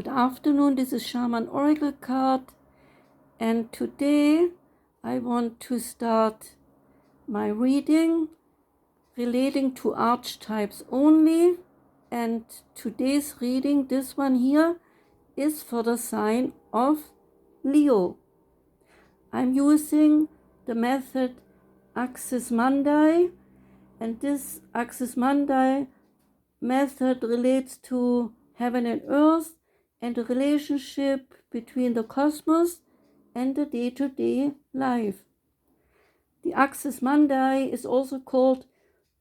Good afternoon, this is Shaman Oracle card, and today I want to start my reading relating to archetypes only, and today's reading, this one here, is for the sign of Leo. I'm using the method Axis Mundi, and this Axis Mundi method relates to heaven and earth and the relationship between the cosmos and the day-to-day life. The Axis Mundi is also called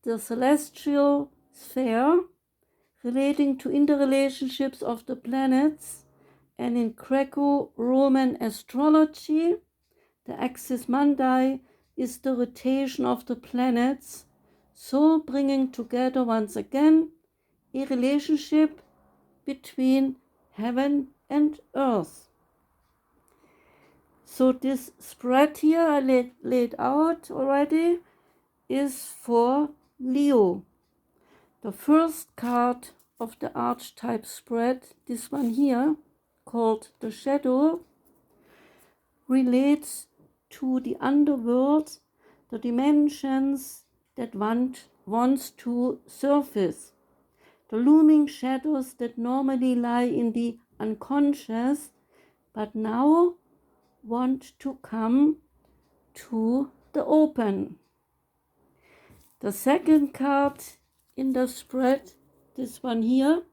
the celestial sphere, relating to interrelationships of the planets, and in Greco-Roman astrology, the Axis Mundi is the rotation of the planets, so bringing together once again a relationship between heaven and earth. So this spread here I laid out already is for Leo. The first card of the archetype spread, this one here, called the Shadow, relates to the underworld, the dimensions that wants to surface. The looming shadows that normally lie in the unconscious, but now want to come to the open. The second card in the spread, this one here,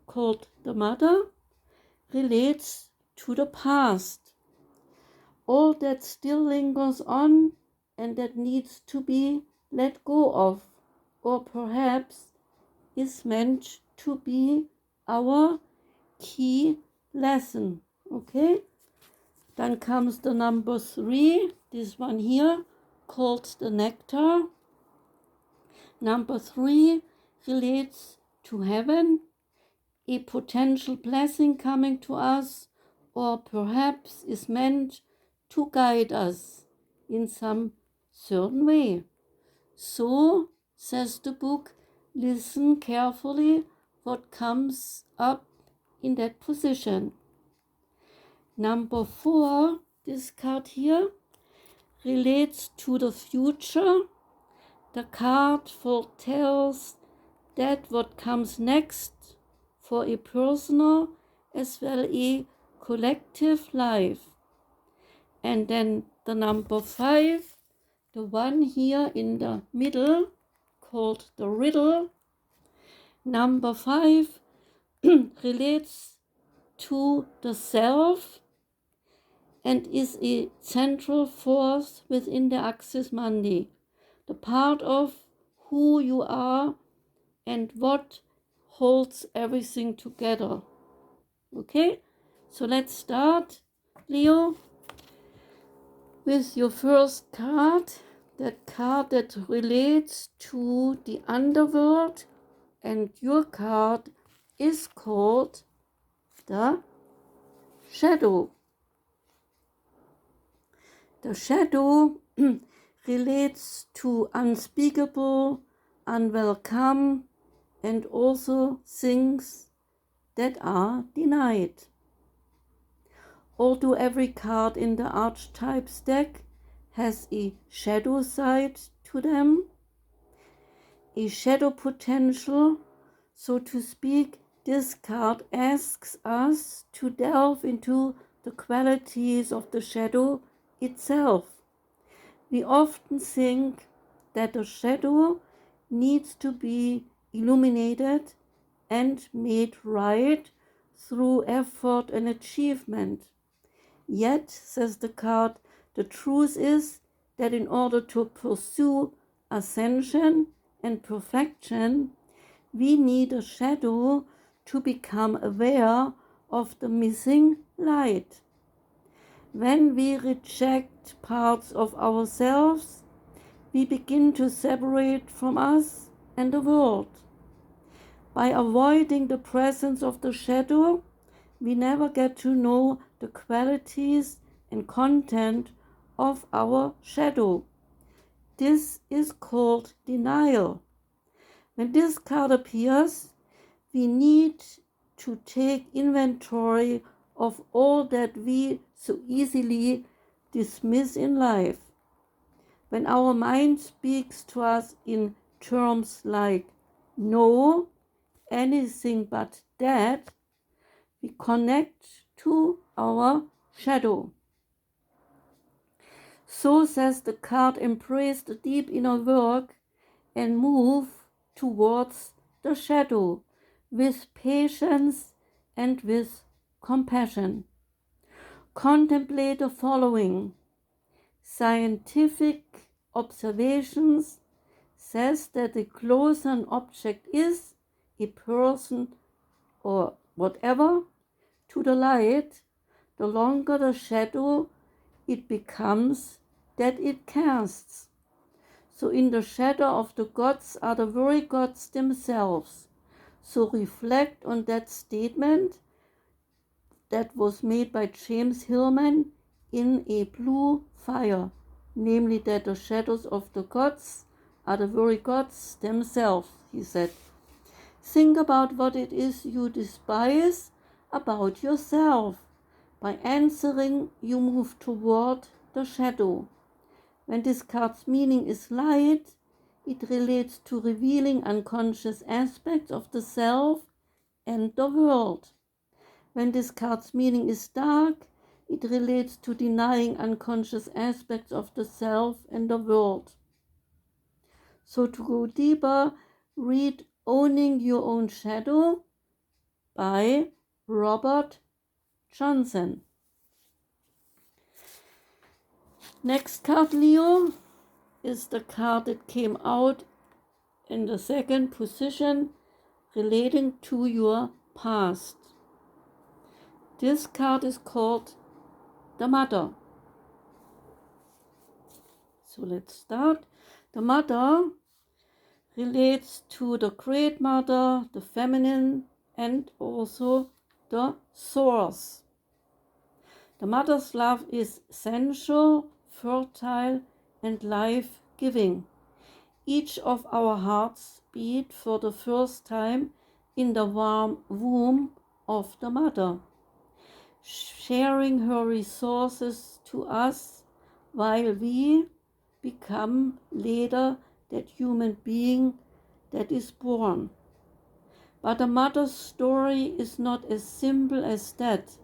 called the Mother, relates to the past. All that still lingers on and that needs to be let go of, or perhaps is meant to be our key lesson. Okay? Then comes the number 3, this one here, called the Nectar. Number 3 relates to heaven, a potential blessing coming to us, or perhaps is meant to guide us in some certain way. So, says the book, listen carefully what comes up in that position. Number 4, this card here, relates to the future. The card foretells that what comes next for a personal as well a collective life. And then the number 5, the one here in the middle, called the Riddle. Number 5 relates to the self and is a central force within the Axis Mundi, the part of who you are and what holds everything together. Okay, so let's start, Leo, with your first card, that card that relates to the underworld, and your card is called the Shadow. The Shadow relates to unspeakable, unwelcome, and also things that are denied. Although every card in the archetypes deck has a shadow side to them, a shadow potential, so to speak, this card asks us to delve into the qualities of the shadow itself. We often think that the shadow needs to be illuminated and made right through effort and achievement. Yet, says the card, the truth is that in order to pursue ascension and perfection, we need a shadow to become aware of the missing light. When we reject parts of ourselves, we begin to separate from us and the world. By avoiding the presence of the shadow, we never get to know the qualities and content of our shadow. This is called denial. When this card appears, we need to take inventory of all that we so easily dismiss in life. When our mind speaks to us in terms like no, anything but that, we connect to our shadow. So says the card, embrace the deep inner work and move towards the shadow with patience and with compassion. Contemplate the following. Scientific observations says that the closer an object is, a person or whatever, to the light, the longer the shadow it becomes that it casts. So in the shadow of the gods are the very gods themselves. So reflect on that statement that was made by James Hillman in A Blue Fire, namely that the shadows of the gods are the very gods themselves, he said. Think about what it is you despise about yourself. By answering, you move toward the shadow. When this card's meaning is light, it relates to revealing unconscious aspects of the self and the world. When this card's meaning is dark, it relates to denying unconscious aspects of the self and the world. So to go deeper, read Owning Your Own Shadow by Robert Johnson. Next card, Leo, is the card that came out in the second position relating to your past. This card is called the Mother. So let's start. The Mother relates to the Great Mother, the feminine, and also the source. The Mother's love is sensual, fertile, and life-giving. Each of our hearts beat for the first time in the warm womb of the Mother, sharing her resources to us while we become later that human being that is born. But the Mother's story is not as simple as that.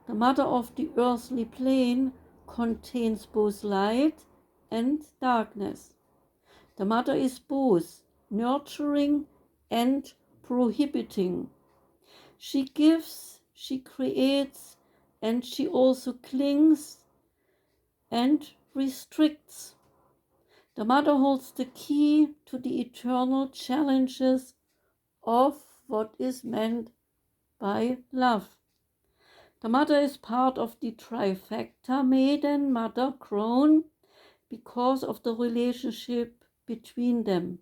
The Mother of the earthly plane contains both light and darkness. The Mother is both nurturing and prohibiting. She gives, she creates, and she also clings and restricts. The Mother holds the key to the eternal challenges of what is meant by love. The Mother is part of the trifecta, maiden, mother, crone, because of the relationship between them.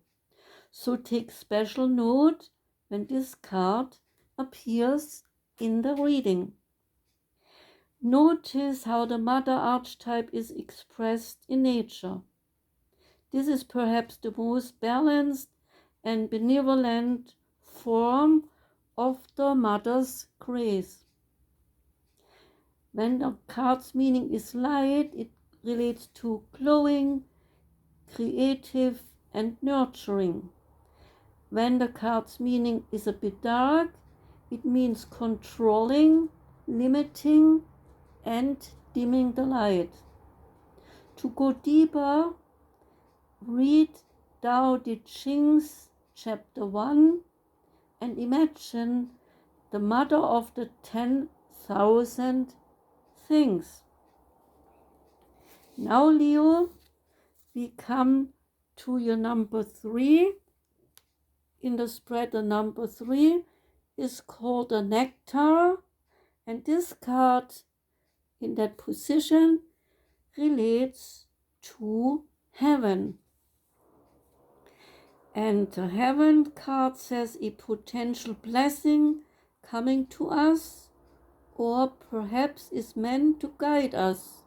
So take special note when this card appears in the reading. Notice how the Mother archetype is expressed in nature. This is perhaps the most balanced and benevolent form of the Mother's grace. When the card's meaning is light, it relates to glowing, creative, and nurturing. When the card's meaning is a bit dark, it means controlling, limiting, and dimming the light. To go deeper, read Tao Te Ching's chapter 1 and imagine the Mother of the 10,000 things. Now, Leo, we come to your number 3. In the spread, the number 3 is called the Nectar, and this card in that position relates to heaven. And the heaven card says a potential blessing coming to us, or perhaps is meant to guide us.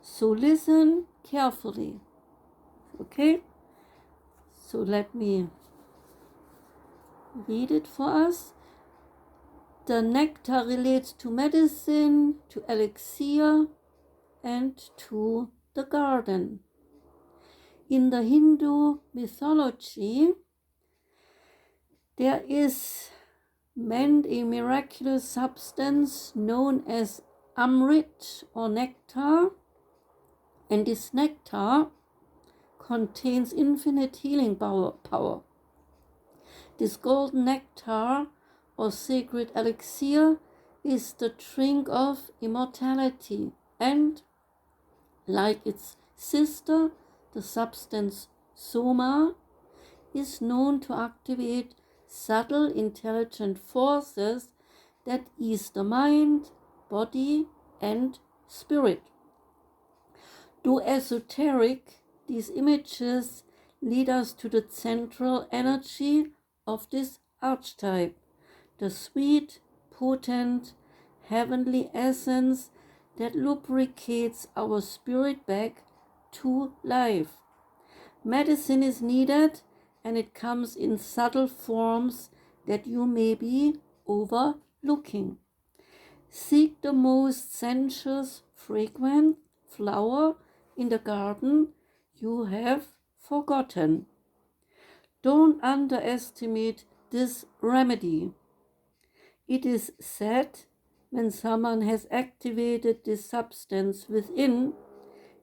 So listen carefully. Okay? So let me read it for us. The nectar relates to medicine, to elixir, and to the garden. In the Hindu mythology, there is meant a miraculous substance known as Amrit or nectar, and this nectar contains infinite healing power. This golden nectar or sacred elixir is the drink of immortality, and like its sister, the substance soma, is known to activate subtle intelligent forces that ease the mind, body, and spirit. Though esoteric, these images lead us to the central energy of this archetype, the sweet, potent, heavenly essence that lubricates our spirit back to life. Medicine is needed, and it comes in subtle forms that you may be overlooking. Seek the most sensuous, fragrant flower in the garden you have forgotten. Don't underestimate this remedy. It is said when someone has activated this substance within,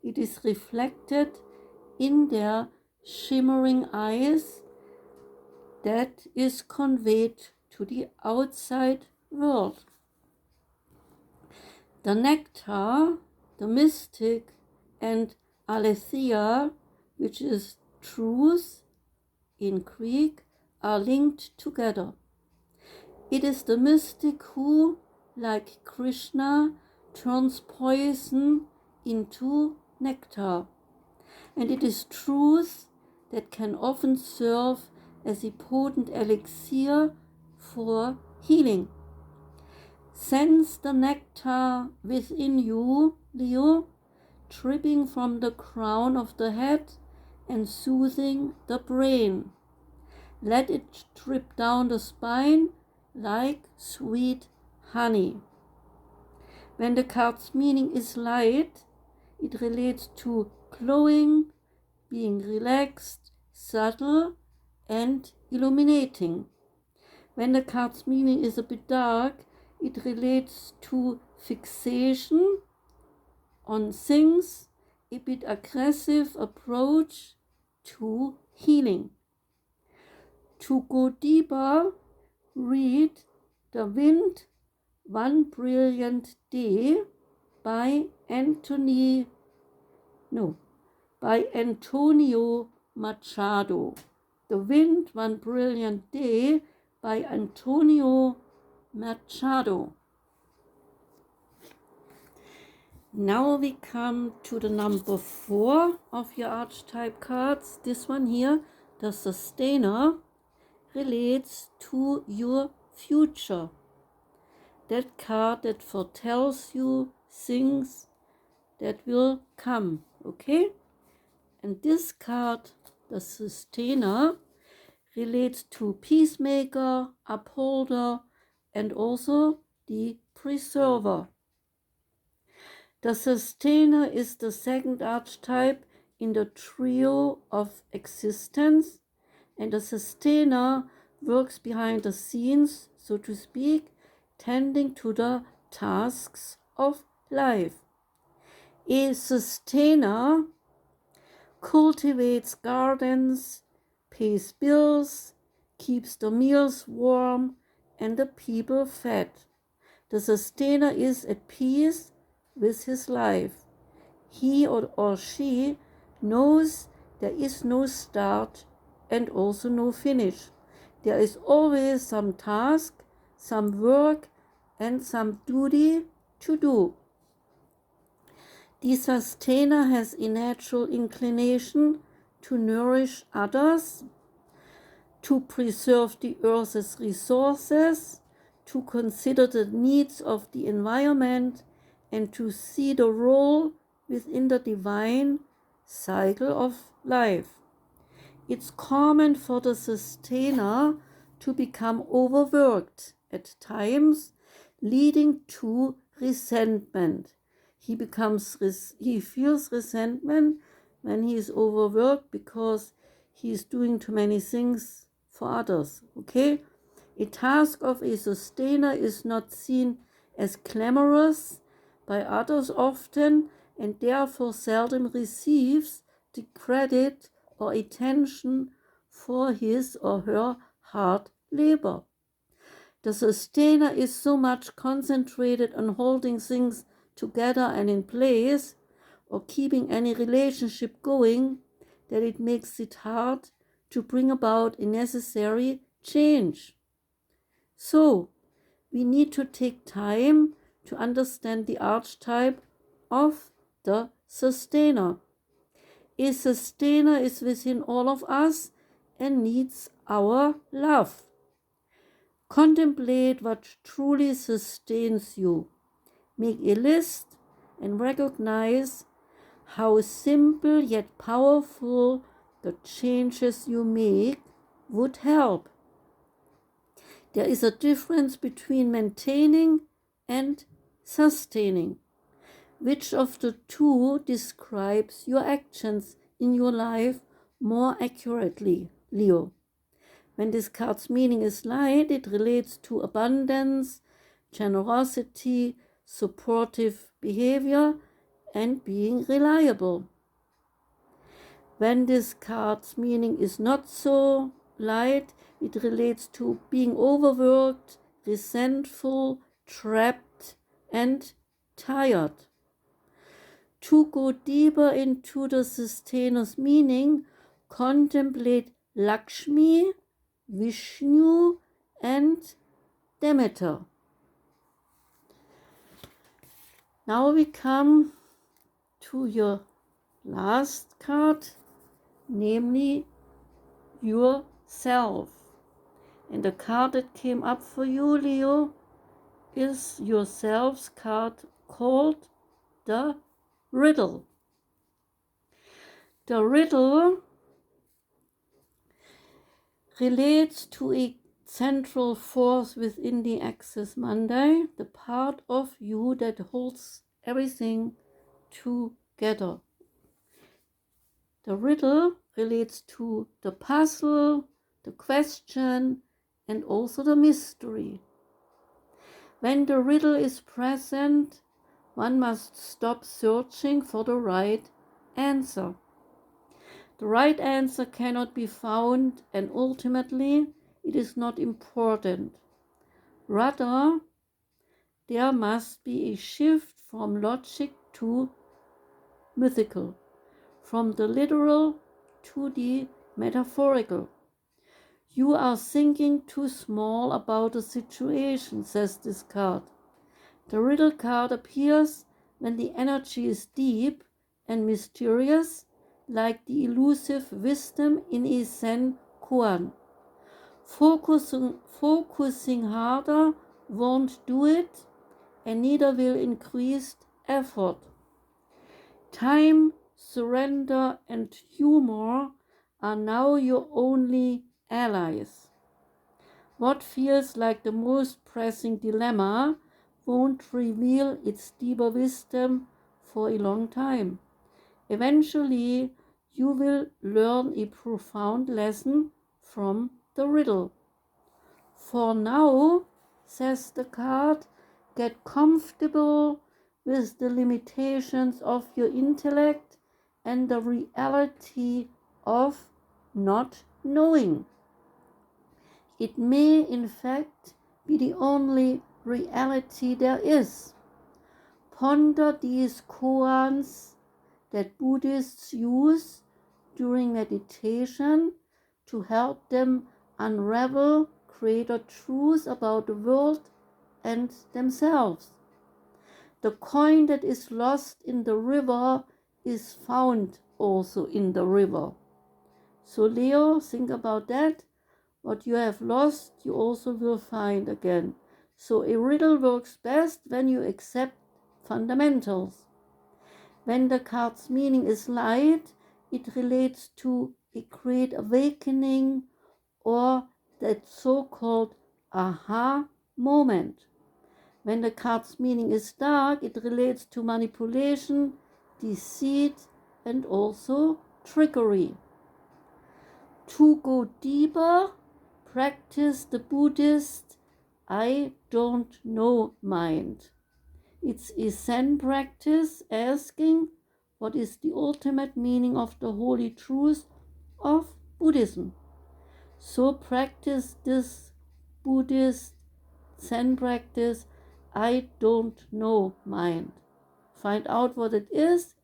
it is reflected in their shimmering eyes that is conveyed to the outside world. The nectar, the mystic, and aletheia, which is truth in Greek, are linked together. It is the mystic who, like Krishna, turns poison into nectar. And it is truth that can often serve as a potent elixir for healing. Sense the nectar within you, Leo, dripping from the crown of the head and soothing the brain. Let it drip down the spine like sweet honey. When the card's meaning is light, it relates to glowing, being relaxed, subtle, and illuminating. When the card's meaning is a bit dark, it relates to fixation on things, a bit aggressive approach to healing. To go deeper, read The Wind, One Brilliant Day by Antonio Machado. The Wind, One Brilliant Day by Antonio Machado. Now we come to the number 4 of your archetype cards. This one here, the Sustainer, relates to your future. That card that foretells you things that will come, okay? And this card, the Sustainer, relates to Peacemaker, Upholder, and also the Preserver. The Sustainer is the second archetype in the trio of existence, and the Sustainer works behind the scenes, so to speak, tending to the tasks of life. A Sustainer cultivates gardens, pays bills, keeps the meals warm, and the people fed. The Sustainer is at peace with his life. He or she knows there is no start and also no finish. There is always some task, some work, and some duty to do. The Sustainer has a natural inclination to nourish others, to preserve the earth's resources, to consider the needs of the environment, and to see the role within the divine cycle of life. It's common for the Sustainer to become overworked at times, leading to resentment. He feels resentment when he is overworked because he is doing too many things for others. Okay? A task of a sustainer is not seen as glamorous by others often, and therefore seldom receives the credit or attention for his or her hard labor. The sustainer is so much concentrated on holding things together and in place, or keeping any relationship going, that it makes it hard to bring about a necessary change. So, we need to take time to understand the archetype of the sustainer. A sustainer is within all of us and needs our love. Contemplate what truly sustains you. Make a list and recognize how simple yet powerful the changes you make would help. There is a difference between maintaining and sustaining. Which of the two describes your actions in your life more accurately, Leo? When this card's meaning is light, it relates to abundance, generosity, supportive behavior, and being reliable. When this card's meaning is not so light, it relates to being overworked, resentful, trapped, and tired. To go deeper into the sustainer's meaning, contemplate Lakshmi, Vishnu, and Demeter. Now we come to your last card, namely yourself. And the card that came up for you, Leo, is yourself's card called the Riddle. The Riddle relates to a central force within the Axis Mundi, the part of you that holds everything together. The riddle relates to the puzzle, the question, and also the mystery. When the riddle is present, one must stop searching for the right answer. The right answer cannot be found, and ultimately it is not important. Rather, there must be a shift from logic to mythical, from the literal to the metaphorical. You are thinking too small about the situation, says this card. The riddle card appears when the energy is deep and mysterious, like the elusive wisdom in a Zen koan. Focusing harder won't do it, and neither will increased effort. Time, surrender, and humor are now your only allies. What feels like the most pressing dilemma won't reveal its deeper wisdom for a long time. Eventually, you will learn a profound lesson from the riddle. For now, says the card, get comfortable with the limitations of your intellect and the reality of not knowing. It may, in fact, be the only reality there is. Ponder these koans that Buddhists use during meditation to help them unravel greater truths about the world and themselves. The coin that is lost in the river is found also in the river. So Leo, think about that. What you have lost, you also will find again. So a riddle works best when you accept fundamentals. When the card's meaning is light, it relates to a great awakening or that so-called aha moment. When the card's meaning is dark, it relates to manipulation, deceit, and also trickery. To go deeper, practice the Buddhist I don't know mind. It's a Zen practice asking what is the ultimate meaning of the holy truth of Buddhism. So practice this Buddhist Zen practice I don't know mind. Find out what it is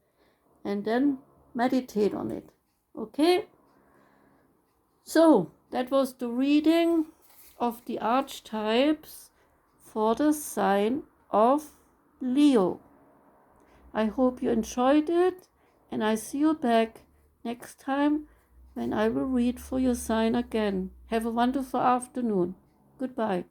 and then meditate on it. Okay? So that was the reading of the archetypes for the sign of Leo. I hope you enjoyed it, and I see you back next time when I will read for your sign again. Have a wonderful afternoon. Goodbye.